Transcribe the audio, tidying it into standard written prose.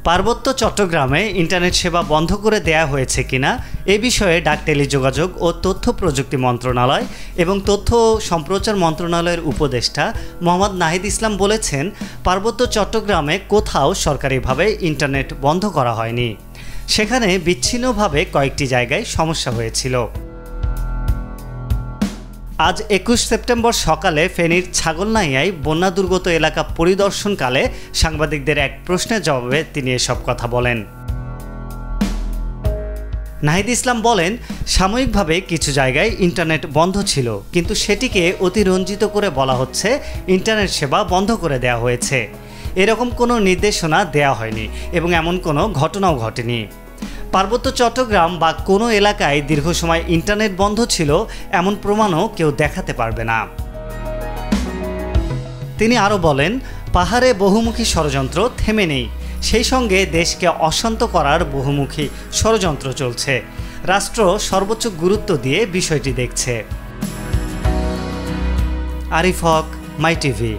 পার্বত্য চট্টগ্রামে ইন্টারনেট সেবা বন্ধ করে দেয়া হয়েছে কিনা এ বিষয়ে ডাক টেলিযোগাযোগ ও তথ্য প্রযুক্তি মন্ত্রণালয় এবং তথ্য ও সম্প্রচার মন্ত্রণালয়ের উপদেষ্টা মোহাম্মদ নাহিদ ইসলাম বলেছেন, পার্বত্য চট্টগ্রামে কোথাও সরকারিভাবে ইন্টারনেট বন্ধ করা হয়নি। সেখানে বিচ্ছিন্নভাবে কয়েকটি জায়গায় সমস্যা হয়েছিল। আজ ২১ সেপ্টেম্বর সকালে ফেনীর ছাগলনাইয়ায় বন্যা দুর্গত এলাকা পরিদর্শনকালে সাংবাদিকদের এক প্রশ্নের জবাবে তিনি এসব কথা বলেন। নাহিদ ইসলাম বলেন, সাময়িকভাবে কিছু জায়গায় ইন্টারনেট বন্ধ ছিল, কিন্তু সেটিকে অতিরঞ্জিত করে বলা হচ্ছে ইন্টারনেট সেবা বন্ধ করে দেওয়া হয়েছে। এরকম কোনো নির্দেশনা দেওয়া হয়নি এবং এমন কোনো ঘটনাও ঘটেনি। পার্বত্য চট্টগ্রাম বা কোনো এলাকায় দীর্ঘ সময় ইন্টারনেট বন্ধ ছিল এমন প্রমাণও কেউ দেখাতে পারবে না। তিনি আরও বলেন, পাহাড়ে বহুমুখী ষড়যন্ত্র থেমে নেই, সেই সঙ্গে দেশকে অশান্ত করার বহুমুখী ষড়যন্ত্র চলছে। রাষ্ট্র সর্বোচ্চ গুরুত্ব দিয়ে বিষয়টি দেখছে। আরিফ হক, মাই টিভি।